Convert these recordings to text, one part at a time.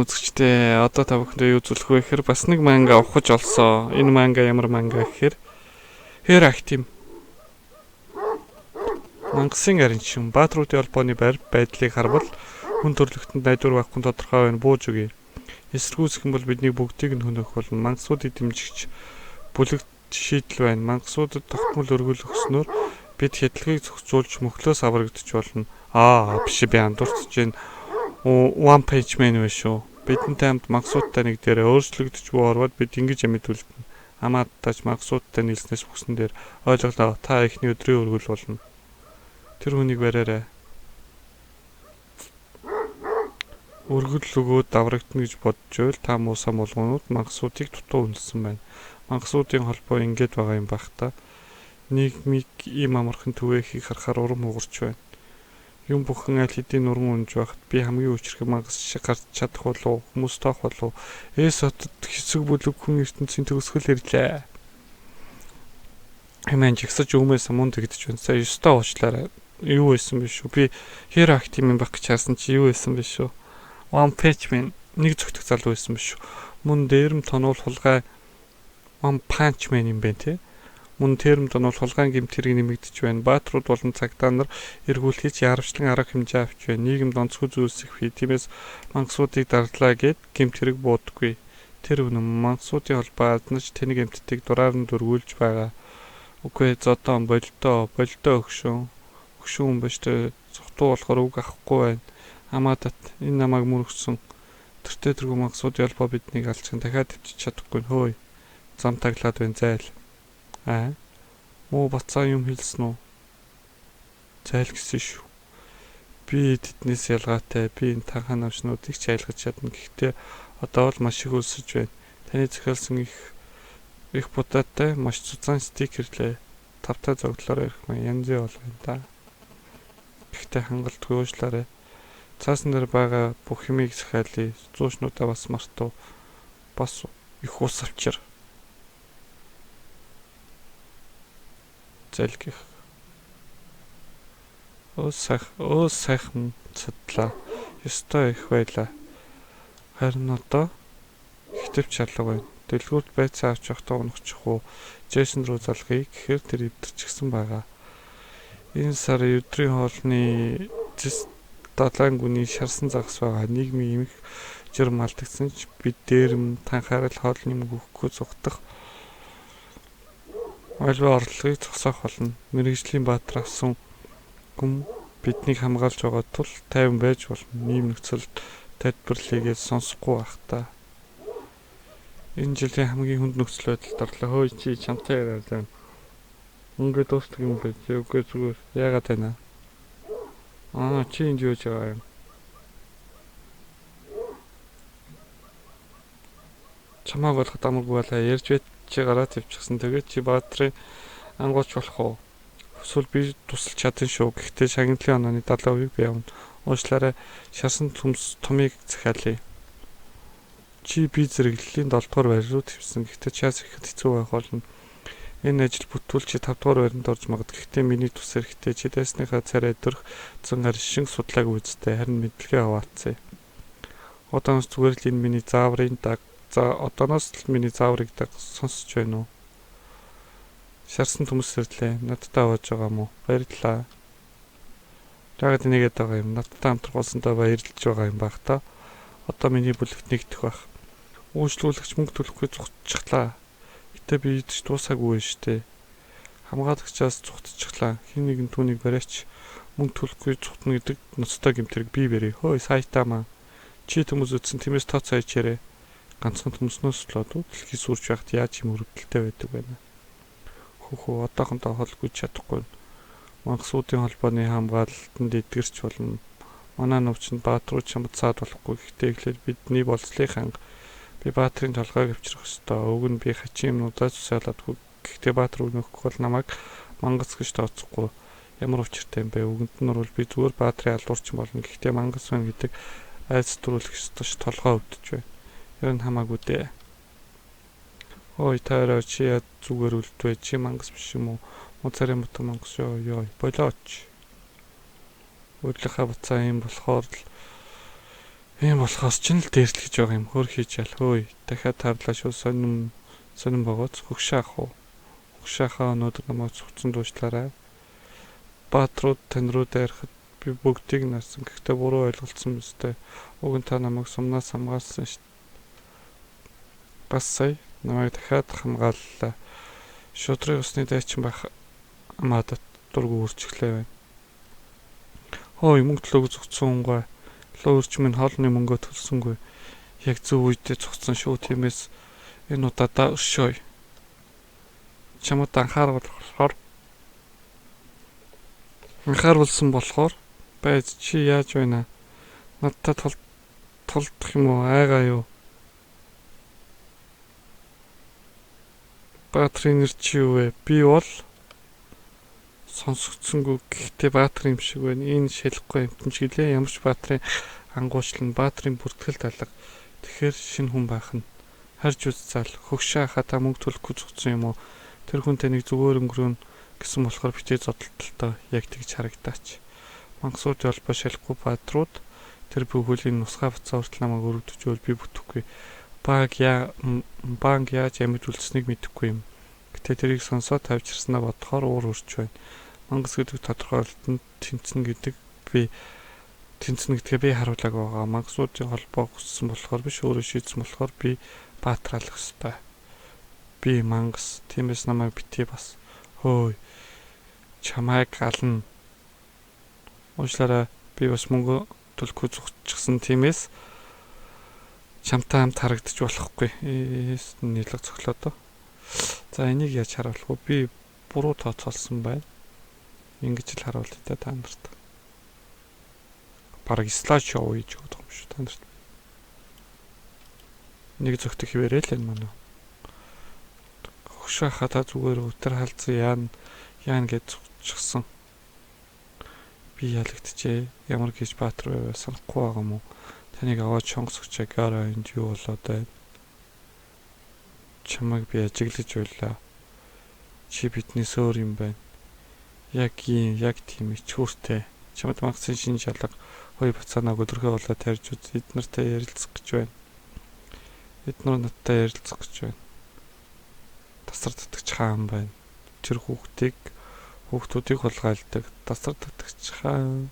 үзэгчдээ одоо та бүхэндээ юу үзүүлэх вэ гэхээр бас нэг манга ухаж олсон. Энэ манга ямар манга гэхээр Хэр Актим Мангасын аринчин Баатруудын холбооны байдлыг харвал хүн төрлөختөнд найдвар байхгүй тодорхой байна. Бууж өгье. Эсэргүүцэх юм бол бидний бүгдийг нь хөнөөх болно. Мангасуудыг дэмжигч бүлэгт шийдэл байна. Мангасуудад тогтмол өргөл өгснөөр бид хядлыгийг зохицуулж мөхлөөс аврагдаж болно. Биш би андуурч чинь One Punch Man вэ шүү. Бидэнтэй хамт мангасуудтай нэг дээр өөрчлөгдөж буй орвоод бид ингэж амьдүүлнэ. Хамаатаж мангасуудтай нийлснээс бүсэн дээр ойлголоо. Та эхний өдрийн өргөл болно. Тэр хүнийг бариарай. Өргөл өгөөд даврагдана гэж бодож байвал та муусан болгоонууд мангасуудыг дутуу үнэлсэн байна. Мангасуудын холбоо ингэж байгаа юм байх та. Нийгмийг ийм амархан түгээхийг харахаар урам хугарч байна. Юм бүхэн аль хэдийн уран унж байхад би хамгийн өчрөх мангас шиг гарч чадах болов хүмүүс тоох болов хотод хэсэг бүлэг хүн ертөнцийн төгсгөл ирлээ. Хэмээн жигсаж өмөөс мунд гэдэж байна. Сая 9 тоо уучлаарай. Юу байсан бэ шүү? Би Хэр Актим юм байх гэж харсан чи юу байсан бэ шүү? One Punch Man нэг зөвхтөх залуу байсан биш шүү. Мөн дээрэм тонуул хулгай One Punch Man юм бэ те. Мөн тэрэм тонуул хулгайн гэмтэрийг нэмэгдэж байна. Баатрууд болон цагтаа нар эргүүлхийч яарвчлан арга хэмжээ авч байна. Нийгэмд онцгой зүйлс их бий. Тиймээс мангасуудыг дарлаа гэд гэмтэрийг буудаггүй. Тэр үнэн мангасуудын холбоо азнаж тэнийг эмтдийг дураар нь дөргүүлж байгаа. Үгүй зодон болдоо өгшөн. Өгшөн хүн биш тэ цогтуу болохоор үг авахгүй байна. Хамаатат энэ намайг мөрөгсөн. Тэртээ тэргүй мангасуудын холбоо биднийг алчхан дахиад өвчиж чадахгүй хөөе. Зам таглаад байна зайл. Муу бацаа юм хэлсэн үү? Зайл гэсэн шүү. Би тэднээс ялгаатай. Би энэ танхаа навчнуудыг ч айлгаж чадна. Гэхдээ одоо бол маш их өлсөж байна. Таны захиалсан их будаатай маш цуцаан стикерлээ. Тавтай зогдлоор ярих маань янзын бол байна да. Гэхдээ хангалтгүй уушлаарай. Цаасан дээр байгаа бүх юмыг захиалъя. Зуушнуудаа бас мартав. Бас их ус авчир. Зэлгэх. Сайхан цадлаа. Ёстой их байлаа. Харин одоо хитвч шалга байна. Дэлгүүрт байцаа авч явахдаа унахчих уу? Джейсон руу залгая гэхээр тэр өвдөрчихсэн байгаа. Энэ сар өдрийн хоолны 7 гүний шарсан загас байгаа. Нийгмийн эмх жирм алдагдсан ч бид дээрэм танхаарал хоолны мөнгөхгүй зугтах альва орлогыг зогсоох болно. Мэргэжлийн баатар авсан хүм биднийг хамгаалж байгаа тул тайван байж болно. Нийгэм нөхцөлд тайлбарлыгээд сонсохгүй байх та. Энэ жилийн хамгийн хүнд нөхцөл байдалд орлоо. Хөөе чи чамтай яриад байна. Ингээд дуустдаг юм бэ? Үгүй зүгээр. Яагаад байна? Чи энд юу хийж байгаа юм? Чамааг болгох амаргүй байлаа. Ярьж байт чи гараа тавьчихсан. Тэгээд чи баатрын ангууч болох уу? Эсвэл би тусалж чадсан шүү. Гэхдээ шагналын онооны 70% би явна. Уучлаарай. Шарсан төмс томыг захиалъя. Чи би зэрэглэлийн 7 дугаар байр руу твсэн. Гэхдээ чаас ихэд хэцүү байх болно. Энэ ажил бүтвэл чи 5 дугаар байранд орж магад. Гэхдээ миний тус эрэхтэй чи дайсныхаа царай дөрөх зан аршин судлааг үзтээ. Харин мэдлэгээ хаваацъя. Одооноос зүгээр л энэ миний зааврын даг. Одооноос л миний зааврыг даг сонсож байна уу? Шарсан төмс ирлээ. Надтай аваад байгаа мó? Баярлалаа. Яагаад нэгээд байгаа юм? Надтай хамтрахсандаа баярлж байгаа юм байх та. Одоо миний бүлэгт нэгдэх байх. Үйлчлүүлэгч мөнгө төлөхгүй зугтчихлаа. Гэтэ би идэж дуусаагүй штэ. Хамгаалагчаас зугтчихлаа. Хин нэгэн түүнийг бариач мөнгө төлөхгүй зугтна гэдэг ноцтой гэмтэрэг би барья. Хөөе сайтаа маа. Чи төмөс үтсэн тиймээс тооцоо ичээрээ. Ганцхан төмснөөс болоод дэлхий сүрж байхад яаж юм өрөвдөлтэй байдаг байна. Хөө одоохондоо холгүй чадахгүй. Мангасуудын холбооны хамгаалалтанд эдгэрч болно. Манай навчнд баатрууд чамд цаад болохгүй. Гэхдээ эхлээд бидний болцлыг ханга. Би баатрын толгойг авчрах ёстой. Уг нь би хачин юмнуудаа цусаалаадгүй. Гэхдээ баатар өгнөх бол намайг мангас гэж тооцохгүй. Ямар учиртай юм бэ? Үгэнд нь бол би зүгээр баатрын алуурчин болно. Гэхдээ мангас байна гэдэг айц төрүүлэх ёстой ш толгой өвдөж байна. Ер нь хамаагүй дээ. Ой таараа чи зүгээр үлдвэ чи мангас биш юм уу? Моцарын мотор мангас ёо болооч. Өглийнхаа буцаа юм болохоор л Ийм болохоос ч л дээрлэж байгаа юм хөр хийж ял хөөе. Дахиад тарлаа шүү сонирн богоц хөгшөө ах уу. Хөгшөөхөө өнөөдөр намайг цуцсан дуушлаарай. Баатрууд тань руу дайрахад би бүгдийг нарсан. Гэхдээ буруу ойлголцсон мэт. Уг нь та намайг сумнаас хамгаалсан шүү. Бас сая намайг дахиад хамгааллаа. Шудрын усны дайчин байх амаадад дургу үрчлээ байна. Хөөе мөнгө төлөөг зогцсон гой. Луурч минь хоолны мөнгөө төлсөнгүй. Яг зөв үедээ зогцсон шүү. Тиймээс энэ удаадаа өшөөе. Чамд анхааруулсан болохоор байж чи яаж байна? Надтай тулдах юм уу? Айгаа юу? Баатрын нэр чи юу вэ? Би бол сонсогдсонгүй гэхдээ баатрын юм шиг байна. Энэ шилэхгүй амтэн чиглээ ямар ч баатрын ангуучлан баатрын бүртгэл талга. Тэгэхээр шинэ хүн байх нь харж үзцаал хөгшөө хата мөнгө төлөхгүй зогцсон юм уу? Тэр хүн таныг зүгээр өнгөрөөн гэсэн болохоор битээ зодтолтой яг тэгж харагдаач. Мангасууд холбоо шалахгүй баатрууд тэр бүхүүлийн нусгаа бацаа хүртэл намайг өрөвдөж би бүтэхгүй. Банк яаж амьд үлдсэнийг мэдэхгүй юм. Гэтэ тэрийг сонсоод тавьчирснаа бодохоор уур урч байна. Мангас гэдэг тодорхойлолтод тэнцэнэ гэдгээ би харуулаг байгаа. Мангасуудын холбоо хүссэн болохоор биш өөрөө шийдсэн болохоор би баатраалах ёстой. Би мангас тиймээс намайг битгий бас. Хөөе. Чамайг ална. Уучлаарай. Би бас мөнгө төлөхгүй зогсчихсан тиймээс чамтай хамт харагдаж болохгүй. Нийлэг цоглоо доо. За энийг яаж харуулах вэ? Би буруу тооцоолсон байна. Ингэж л харуулъя та нарт. Бараг слайд шоу хийж өгөх юм шүү та нарт. Нэг зөвхөн хിവэрэл энэ манай. Хөгшөө хата зүгээр өтер халдсан яан гэж зогсчихсан. Би ялагдчихээ. Ямар гэж баатар байваа санахгүй байгаа юм уу? Таныг аваад шонгосгочаа гара энд юу болоод байна? Чамайг би ажиглаж байлаа. Чи биднээс өөр юм байна. Яг тийм ичгүүртэй. Чамд магсын шинж алга хоёр бацаанаа өдөрхөө болоо тарьж үз. Эднэртэй ярилцах гэж байна. Эднэр надтай ярилцах гэж байна. Тасар татгч хаан байна. Тэр хүүхдүүдийг хулгайлдаг. Тасар татгч хаан.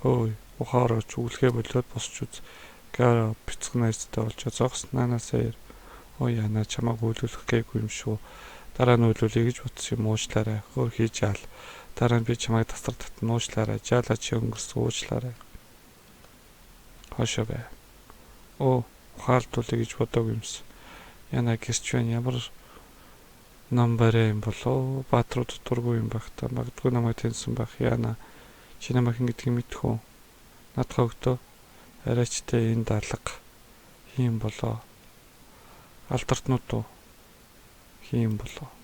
Хөөе, ухаараач үлгээ болоод босч үз. Гара бяцхан найзтай болж зогснанасаа яар. Ой яна чамайг үйлүүлэх гээгүй юм шүү. Дараа нь үйлүүлэе гэж бодсон юм уучлаарай. Хөр хийж яал. Дараа нь би чамайг тасар татна уучлаарай. Жаалаа чи өнгөрсөн уучлаарай. Хошоо бай. Ухаалтуулъя гэж бодоогүй юмс. Яна гэрч байна ямар намбараа юм болоо. Баатрууд дургүй юм байх та. Магадгүй намайг тэнсэн байх. Яна чи намайг ингэдэг мэдэх үү? Надхаа өгдөө. Арайчтай энэ даалга хийм болоо. Алдартнууд уу? Хийм болоо.